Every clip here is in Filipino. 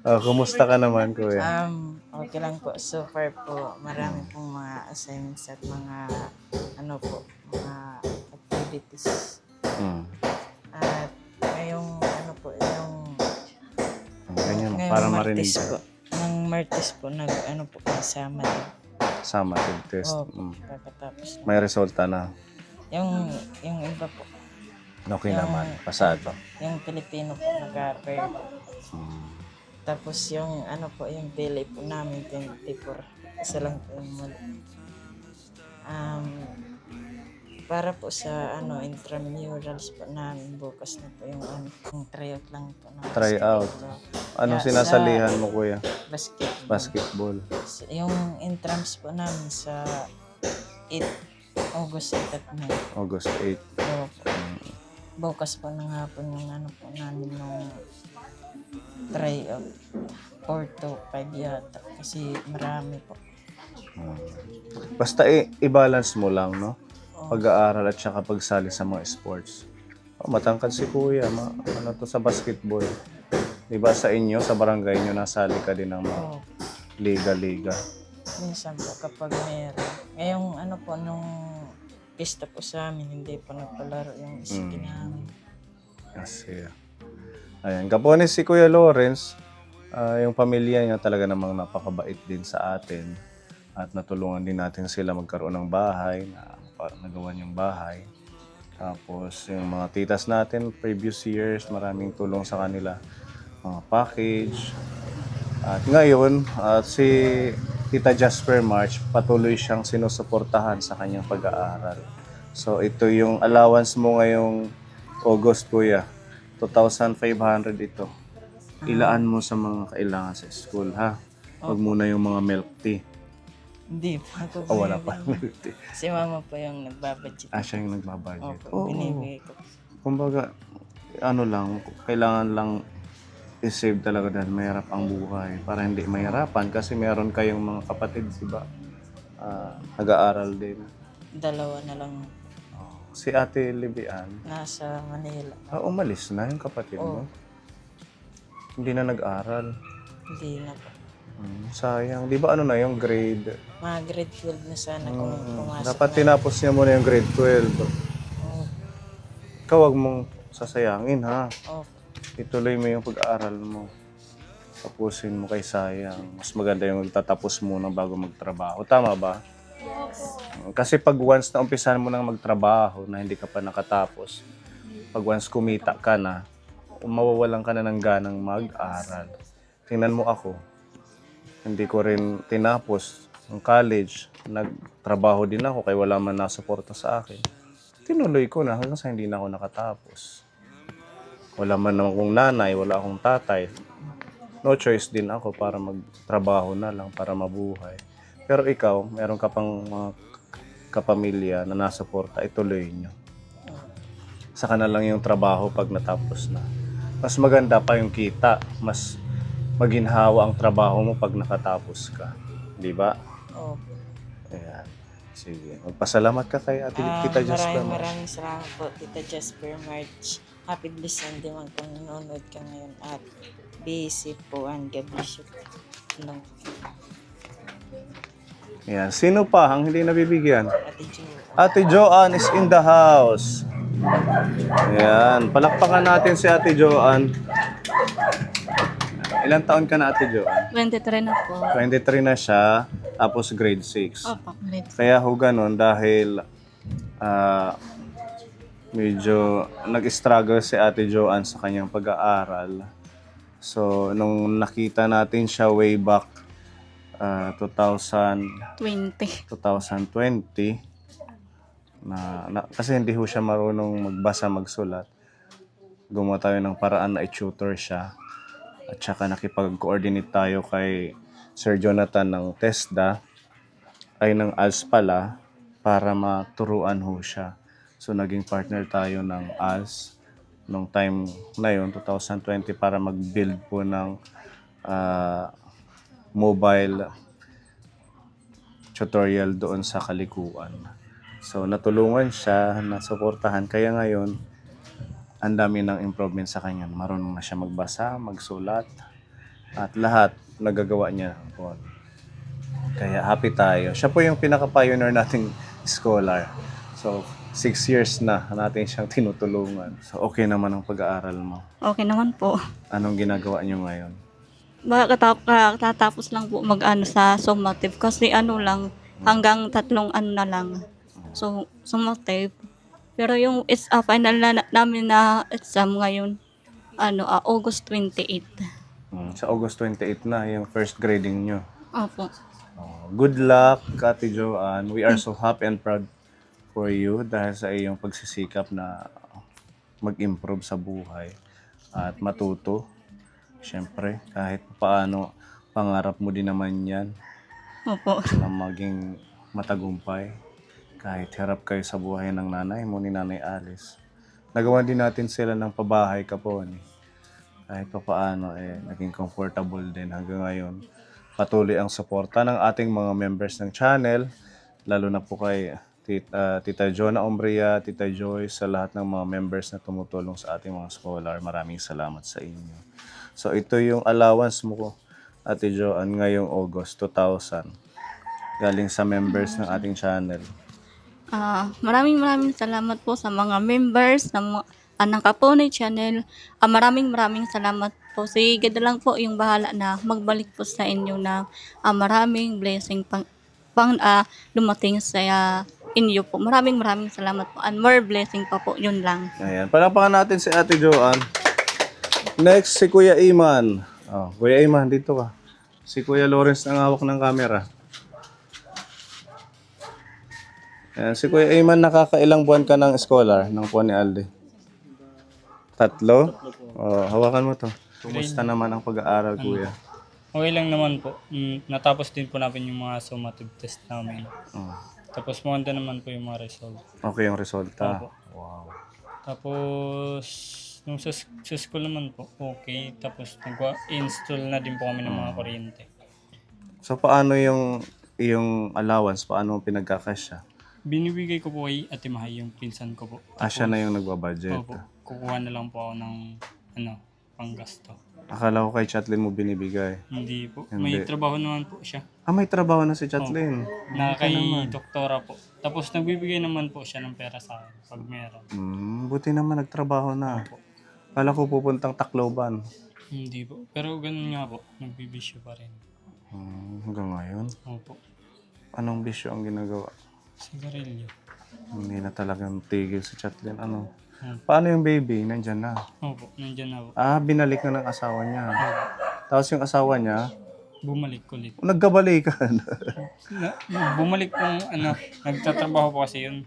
Kumusta ka naman, kuya? Okay lang po. So far po, marami pong mga assignments at mga ano po, mga activities. Hmm. At ngayong ano po, Ganyan, ngayong para marinig Martes ka. po. Ng Martes po, ano po, kasama din. Summative test. Opo, kakatapos na. May resulta na. Yung iba po, Okay yung, naman. Pasado. yung Pilipino po, nag-pair po. Tapos yung ano po, yung delay po namin, 24. Isa lang po yung mali. Para po sa intramurals po namin bukas na po yung tryout lang po ng Try out. basketball. Anong Yeah, sinasalihan mo, kuya? Basketball. Basketball. Yung intrams po namin sa 8 August 8 at 9. August 8. So, bukas po ng hapon yung ano po namin nung tryout. 4 to 5 yata. Kasi marami po. Basta i-balance mo lang, no? Pag-aaral at saka pagsali sa mga sports. Matangkad si kuya. Ano to sa basketball. Diba sa inyo, sa barangay nyo, nasali ka din ng mga liga-liga. Minsan po kapag meron. Ngayong ano po, nung pista po sa amin, hindi pa nagpalaro yung iski namin. Kasi, ayan. Kapones si Kuya Lawrence, yung pamilya niya talaga namang napakabait din sa atin. At natulungan din natin sila magkaroon ng bahay, nagawan yung bahay. Tapos yung mga titas natin, previous years, maraming tulong sa kanila. Mga package. At ngayon, si Tita Jasper March, patuloy siyang sinusuportahan sa kanyang pag-aaral. So ito yung allowance mo ngayong August, kuya. 2,500 ito. Ilaan mo sa mga kailangan sa school, ha? Huwag muna yung mga milk tea. Hindi pa ako Wala pa milk tea. Si mama po yung nagbabudget. Siya yung nagbabudget. Opo, binibigay ko. Kumbaga, kailangan lang i-save talaga dahil mahirap ang buhay. Para hindi mahirapan kasi meron kayong mga kapatid, diba? Nag-aaral din. 2 na lang Si Ate Libian, nasa Manila. umalis na yung kapatid mo. Hindi na nag-aral. Hindi na po. Sayang. Di ba yung grade? Mga grade 12 na sana kung pumasok Dapat na. tinapos niya muna yung grade 12. Oh, Ikaw wag mong sasayangin, ha? oh, Ituloy mo yung pag-aaral mo. Tapusin mo kay sayang. Mas maganda yung magtatapos muna bago magtrabaho. Tama ba? Kasi pag once na umpisahan mo nang magtrabaho na hindi ka pa nakatapos, pag once kumita ka na, mawawalan ka na ng ganang mag-aral. Tingnan mo ako. Hindi ko rin tinapos ng college. Nagtrabaho din ako kaya wala man nasuporta sa akin. Tinuloy ko na hanggang sa hindi na ako nakatapos. Wala man akong nanay, wala akong tatay. No choice din ako para magtrabaho na lang para mabuhay. Pero ikaw, meron ka pang mga kapamilya na nasuporta, ituloy nyo. Saka na lang yung trabaho pag natapos na. Mas maganda pa yung kita. Mas maginhawa ang trabaho mo pag nakatapos ka. Di ba? oh. Ayan. Sige. Magpasalamat ka kay Tita Jasper. Maraming salamat po, Tita Jasper March. Happy Blessed Sunday man kung nanonood ka ngayon at be safe po and God bless you. Ano, Ayan. Sino pa ang hindi nabibigyan? Ate Jo. Ate Joanne is in the house. Ayan. Palakpakan natin si Ate Joanne. Ilang taon ka na, Ate Joanne? 23 na po. 23 na siya, tapos grade 6. Opo, grade Kaya ho ganun dahil medyo nag-struggle si Ate Joanne sa kanyang pag-aaral. So, nung nakita natin siya way back 20. 2020, kasi hindi ho siya marunong magbasa, magsulat, gumawa tayo ng paraan na i-tutor siya. At saka nakipag-coordinate tayo kay Sir Jonathan ng TESDA, ay ng ALS pala, para maturuan ho siya. So naging partner tayo ng ALS nung time na yun, 2020, para mag-build po ng mobile tutorial doon sa Kalikuan. So natulungan siya, nasuportahan, kaya ngayon ang dami ng improvement sa kanya. Marunong na siya magbasa, magsulat. At lahat nagagawa niya po. Kaya happy tayo. Siya po yung pinaka-pioneer nating scholar. So, 6 years na natin siyang tinutulungan. So, okay naman ang pag-aaral mo. Okay naman po. Anong ginagawa niyo ngayon? Tatapos lang po mag-ano sa summative kasi ano lang, hanggang 3 ano na lang. So, summative. Pero yung final na namin na exam ngayon, August 28. Sa August 28 na, yung first grading niyo. Opo. Good luck, Ate Joanne. We are so happy and proud for you dahil sa iyong pagsisikap na mag-improve sa buhay at matuto. Siyempre, kahit paano, pangarap mo din naman yan Opo. na maging matagumpay. Kahit harap kayo sa buhay ng nanay mo ni Nanay Alice. Nagawa din natin sila ng pabahay kapon. Kahit pa paano, naging comfortable din hanggang ngayon. Patuloy ang suporta ng ating mga members ng channel, lalo na po kay Tita Jonah Umbria, Tita Joyce, sa lahat ng mga members na tumutulong sa ating mga scholar. Maraming salamat sa inyo. So ito yung allowance mo, Ate Joanne, ngayong August 2000. Galing sa members ng ating channel. Maraming salamat po sa mga members ng Kapone Channel. Maraming salamat po. Si God lang po yung bahala na magbalik po sa inyo na maraming blessing dumating sa inyo po. Maraming salamat po. And more blessing pa po. Yun lang. Ayan, palakpakan natin si Ate Joanne. Next, si Kuya Iman. Kuya Iman, dito ka. Si Kuya Lawrence ang hawak ng camera. Ayan, si Kuya Iman, nakakailang buwan ka ng scholar ng Puan ni Alde? 3? Hawakan mo to. Kumusta naman ang pag-aaral, Kuya? Okay lang naman po. Natapos din po namin yung mga summative test namin. Tapos maganda naman po yung mga result. Okay yung resulta. Opo. Wow. Tapos nung sa school naman po, okay. Tapos nag-install na din po kami ng mga kuryente. So, paano yung allowance? Paano pinagkakasya? Binibigay ko po kay Ate Mahay yung pinsan ko po. Siya na yung nagbabudget. Opo. Kukuha na lang po ako ng panggasto. Akala ko kay Chatlin mo binibigay. Hindi po. Hindi. May trabaho naman po siya. May trabaho na si Chatlin. Na kay doktora po. Tapos nagbibigay naman po siya ng pera sa akin pag meron. Buti naman nagtrabaho na. Kala ko pupuntang Tacloban. Hindi po. Pero ganun nga po. Nagbibisyo pa rin. Hanggang ngayon. Opo. Anong bisyo ang ginagawa? Sigarilyo. Hindi na talagang tigil si Chatlin. Paano yung baby? Nandyan na. Opo. Nandyan na po. Binalik na ng asawa niya. Tapos yung asawa niya, Bumalik ulit. nagkabalikan. Bumalik pong nagtatrabaho po kasi yun.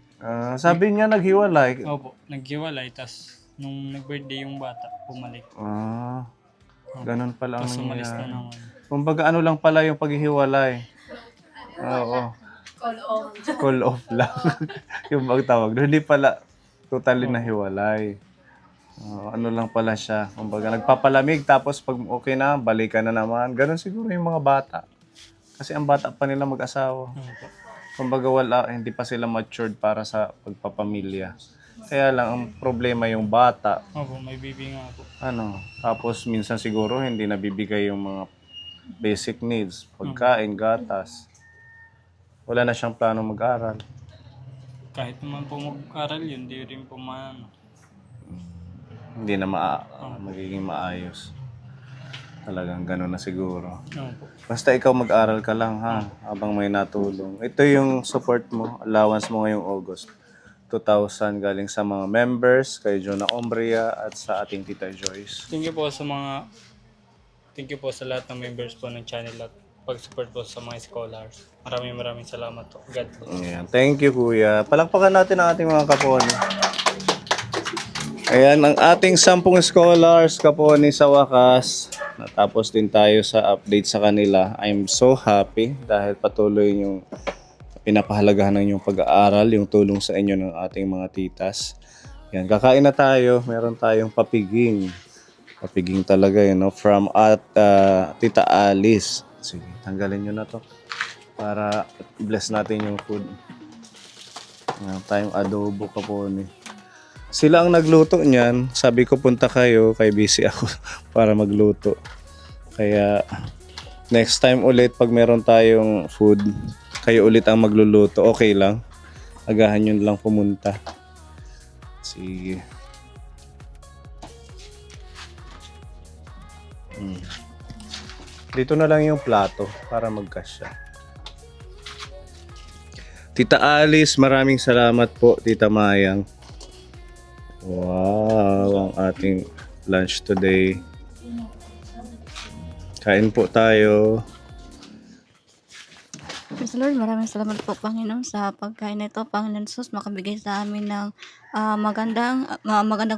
Sabi niya naghiwalay. Opo. Naghiwalay. Tapos nung nag-birthday yung bata, bumalik. Ganun pala ang Tapos umalis na nangyayari. naman. Kumbaga ano lang pala yung paghihiwalay. Oo. Call off lang. Yung magtawag doon. Hindi pala totally nahiwalay. Ano lang pala siya. Kumbaga nagpapalamig tapos pag okay na, balikan na naman. Ganun siguro yung mga bata. Kasi ang bata pa nila mag-asawa. Opo. Kumbaga hindi pa sila matured para sa pagpapamilya. Kaya lang ang problema yung bata. Opo. May baby nga po. Tapos minsan siguro hindi nabibigay yung mga basic needs. Pagkain, gatas. Wala na siyang plano mag-aral. Kahit naman po mag-aral yun, di rin po Hindi na magiging maayos. Talagang gano'n na siguro. Opo. Basta ikaw mag-aral ka lang habang may natulong. Ito yung support mo, allowance mo ngayong August. 2,000 galing sa mga members, kay Jonah Umbria at sa ating Tita Joyce. Thank you po sa lahat ng members po ng channel at pag-support po sa mga scholars. Maraming salamat po. God bless. Ayan. Thank you, Kuya. Palakpakan natin ang ating mga kaponi. Ayan, ang ating 10 scholars, kaponi, sa wakas. Natapos din tayo sa update sa kanila. I'm so happy dahil patuloy yung pinapahalagahan ng inyong pag-aaral, yung tulong sa inyo ng ating mga titas. Yan, kakain na tayo. Meron tayong papiging. Papiging talaga yun, no? From Tita Alice. Sige, tanggalin nyo na to para bless natin yung food. Meron tayong adobo, kaponi. Sila ang nagluto niyan. Sabi ko punta kayo, kay busy ako para magluto. Kaya next time ulit pag meron tayong food, kayo ulit ang magluluto. Okay lang. Agahan nyo lang pumunta. Sige. Dito na lang yung plato para magkasya. Tita Alice, maraming salamat po, Tita Mayang. Wow, ang ating lunch today. Kain po tayo. Praise the Lord, maraming salamat po Panginoon sa pagkain na ito. Panginoon Jesus, makabigay sa amin ng magandang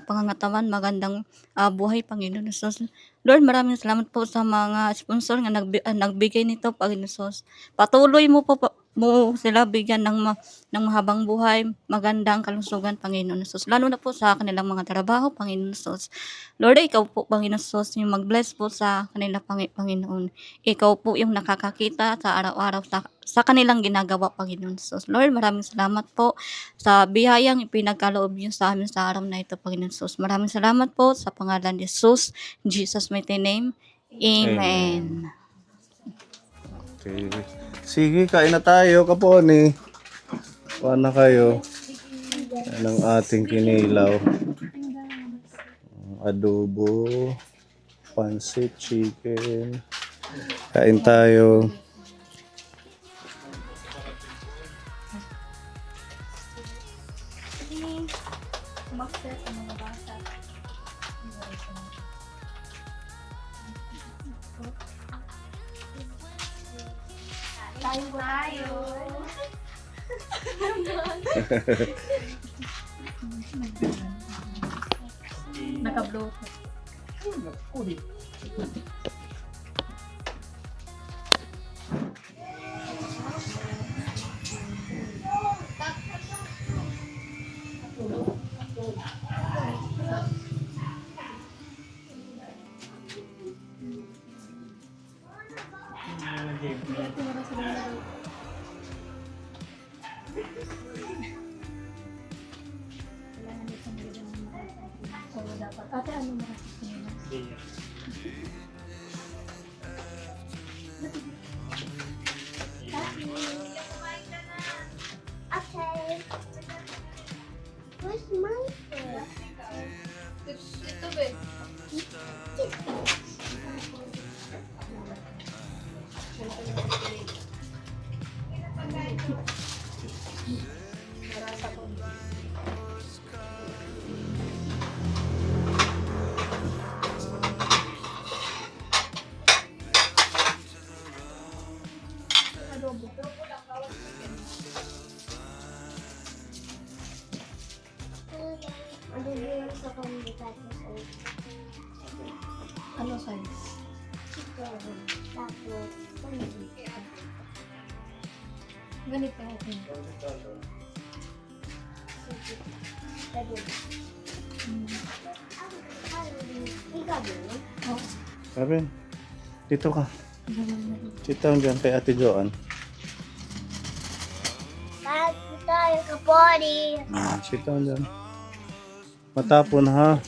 pangangatawan, magandang buhay, Panginoon Jesus. Lord, maraming salamat po sa mga sponsor nga nagbigay nito, Panginoon Jesus. Patuloy mo po mo sila bigyan ng mahabang buhay, magandang kalusugan, Panginoon Jesus. Lalo na po sa kanilang mga trabaho, Panginoon Jesus. Lord, ikaw po, Panginoon Jesus, yung mag-bless po sa kanila, Panginoon. Ikaw po yung nakakakita sa araw-araw sa kanilang ginagawa, Panginoon Jesus. Lord, maraming salamat po sa biyayang ipinagkaloob niyo sa amin sa araw na ito, Panginoon Jesus. Maraming salamat po sa pangalan ni Jesus, in Jesus' mighty name. Amen. Okay. Sige, kain na tayo, kaponi. Kuha na kayo. Yan ang ating kinilaw. Adobo, pancit, chicken. Kain tayo. Okay. Where's my food? Ito ba? Ano yung sa pangitatos o Ano size? chicken? Tapos, pangitatos. Ganito, okay. Ikaw din? Karen, dito ka. Sit down dyan kay Ate Joanne. Bakit tayo kapori? Sit down dyan. Matapon ha.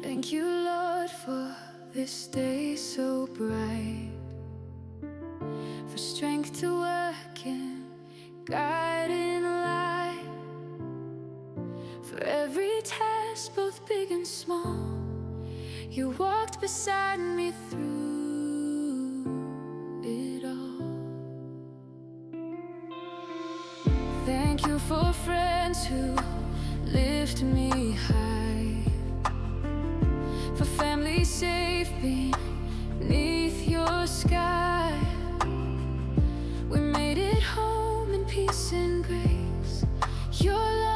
Thank you, Lord, for this day so bright, for strength to work and guiding light, for every task, both big and small. You walked beside me through it all. Thank you for friends who lift me high, for family safe beneath your sky. We made it home in peace and grace. Your love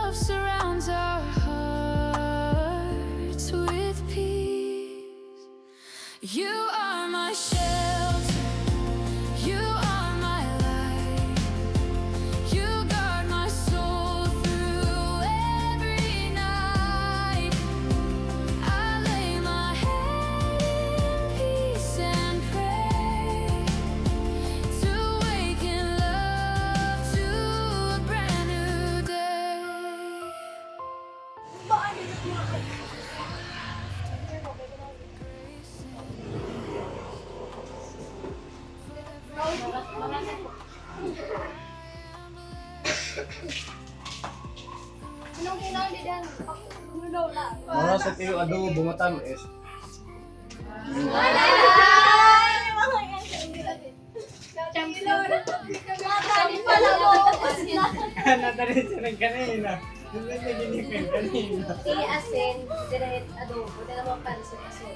Anong kailangan din? Ano lang? Mura sa tiyo adobo matamis. Natarin siya ng kanina. Yung naginipin kanina. Asin, direct adobo, dalawang pansin asin.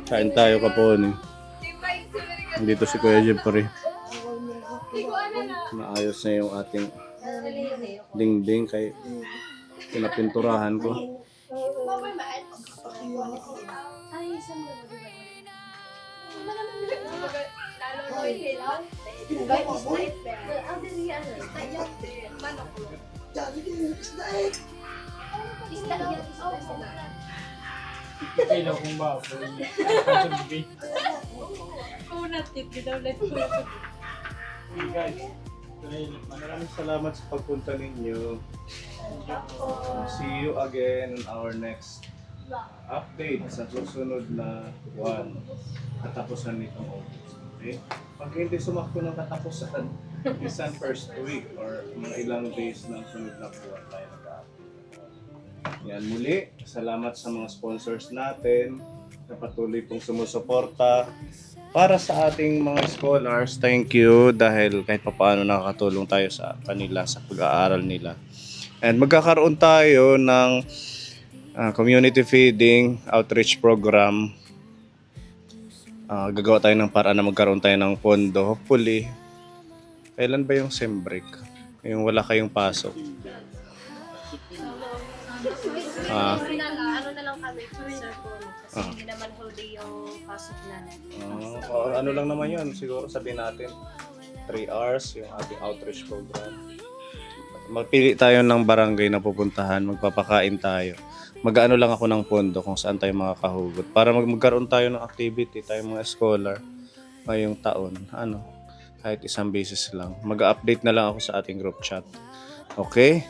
Kain tayo kapon. Dito si Kuya Jeffrey. Naayos na yung ating dingding kay pinapinturahan ko. Ay, isang lalo no ilan. Kailan kong baboy. Sabi. Guys, maraming salamat sa pagpunta ninyo. See you again on our next update sa susunod na buwan. Katapusan nitong August. Okay? Pag hindi sumakto ng katapusan, isang first week or mga ilang days ng sunod na buwan tayo nag-update. Yan muli, salamat sa mga sponsors natin na patuloy pong sumusuporta para sa ating mga scholars. Thank you dahil kahit papaano nakakatulong tayo sa kanila sa pag-aaral nila. And magkakaroon tayo ng community feeding outreach program. Gagawa tayo ng paraan na magkaroon tayo ng pondo. Hopefully, kailan ba yung sem break? Yung wala kayong pasok. Ano na lang kami, sir po. Kasi hindi naman holiday yung pasok na. Ano lang naman yun, siguro sabihin natin 3 hours yung ating outreach program. Magpili tayo ng barangay na pupuntahan, magpapakain tayo. Mag-ano lang ako ng pondo kung saan tayo makakahugot para magkaroon tayo ng activity, tayo mga scholar ngayong taon. Kahit isang beses lang. Mag-update na lang ako sa ating group chat. Okay?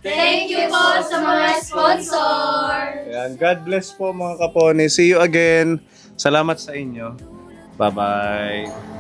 Thank you po sa mga sponsor! Ayan, God bless po mga kapone. See you again. Salamat sa inyo. Bye-bye.